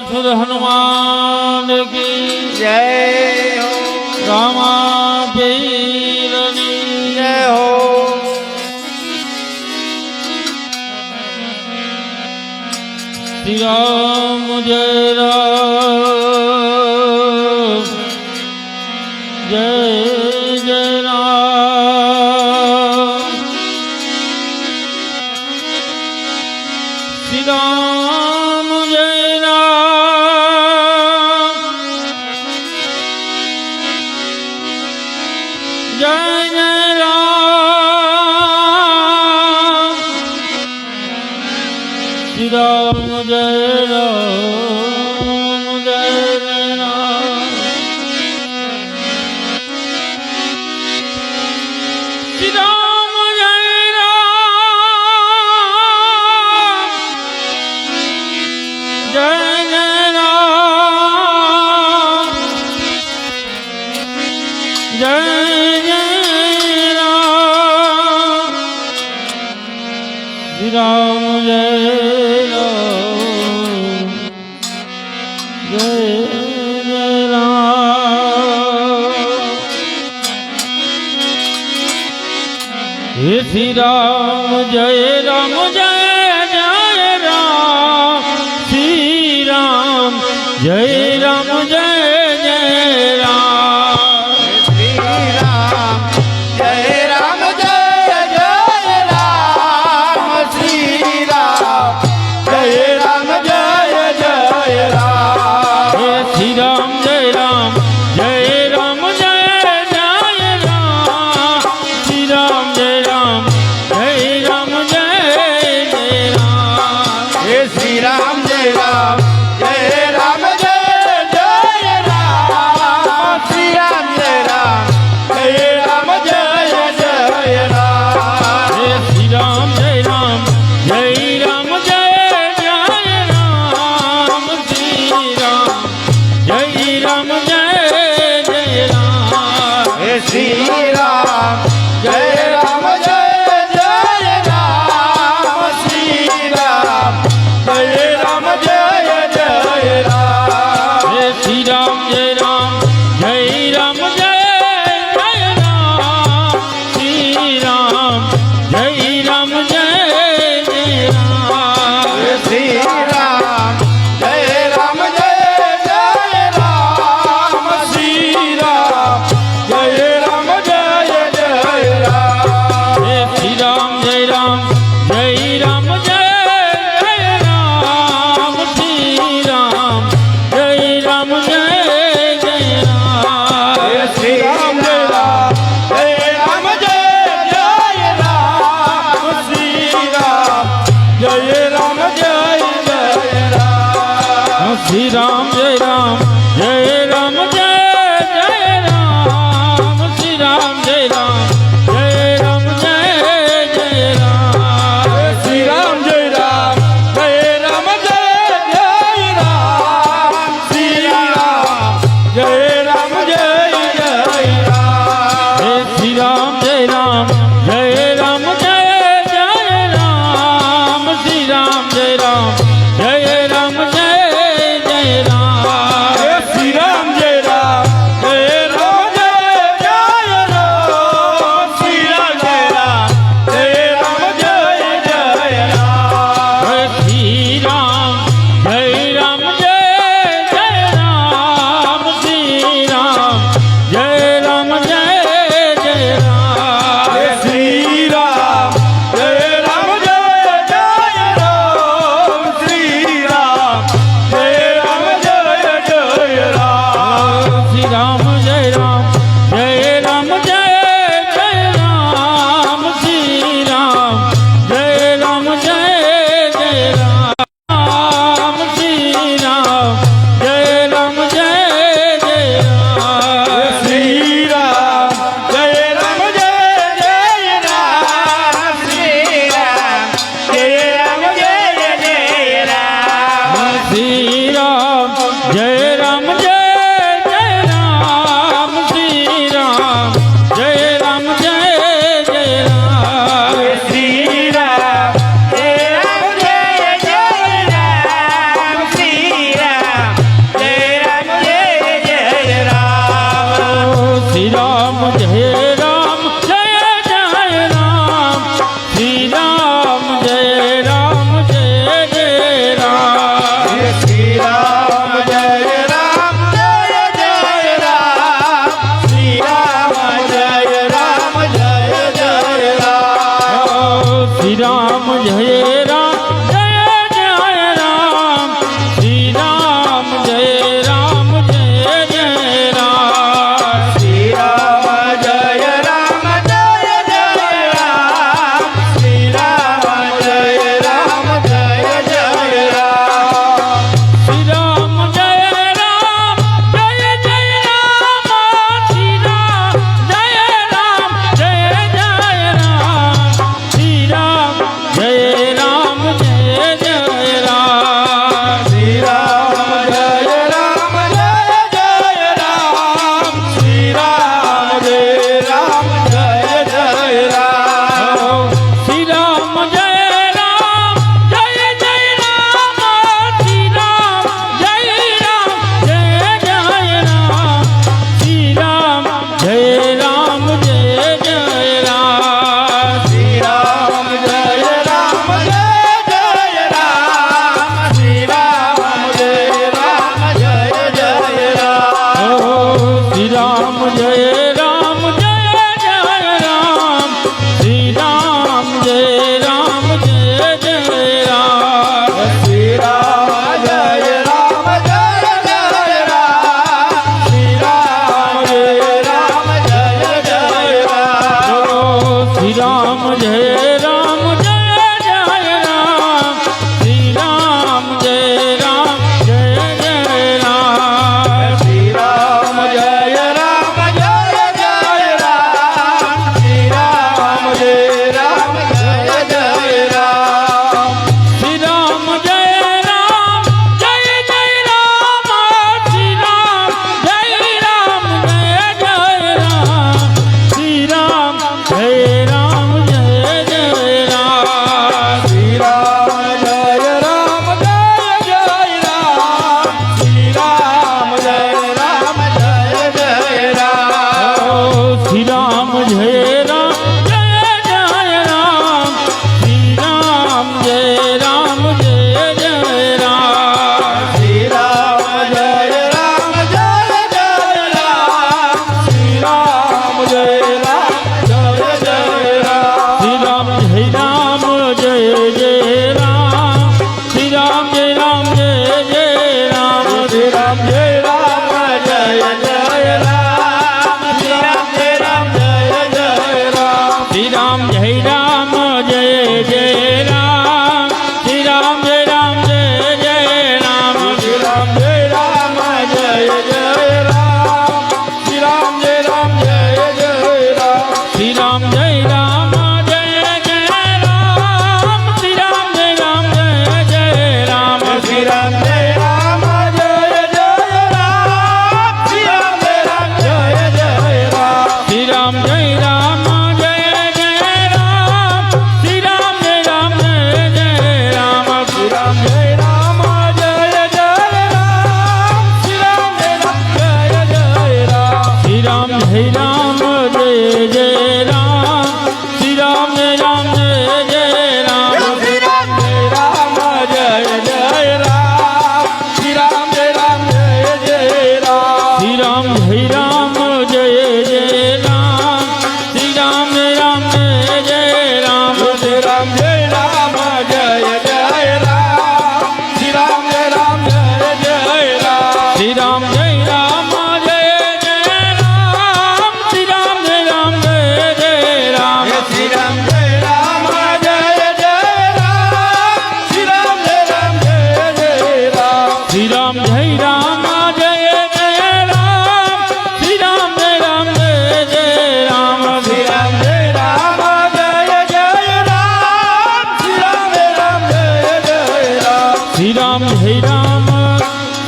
सुर हनुमान की जय हो। रामा पीरनी जय हो। श्री राम जय राम जय जय राम। श्री राम जय राम जय जय राम। श्री राम जय राम जय जय राम। श्री राम जय राम जय जय राम जय जय राम। श्री राम जय राम जय जय राम। हे श्री राम जय राम जय जय राम। श्री राम जय राम जय जय राम। श्री राम जय राम जय जय राम। श्री राम जय राम जय जय राम। हे श्री राम जय राम जय राम जय जय राम। श्री राम जय राम जय राम जय जय राम। हे श्री राम जय राम जय राम जय जय राम। श्री राम जय राम जय राम जय जय राम। हे श्री राम जय राम जय राम जय जय राम। श्री राम जय राम जय जय राम। हे श्री राम जय राम जय जय राम। श्री राम जय राम जय जय राम। हे श्री राम जय राम जय राम जय जय राम। श्री राम जय राम जय जय राम। हे श्री राम जय राम जय जय राम। श्री राम जय राम जय जय राम। हे श्री राम जय राम जय राम जय जय राम। श्री राम जय राम जय जय राम। हे श्री राम जय राम जय राम जय जय राम। श्री राम जय राम जय जय राम। श्री राम जय राम जय राम जय जय राम। श्री राम जय राम जय राम जय जय राम। श्री राम जय राम जय राम जय जय राम। श्री राम जय राम जय जय राम। हे श्री राम जय राम जय राम जय जय राम। श्री राम जय राम जय राम जय जय राम।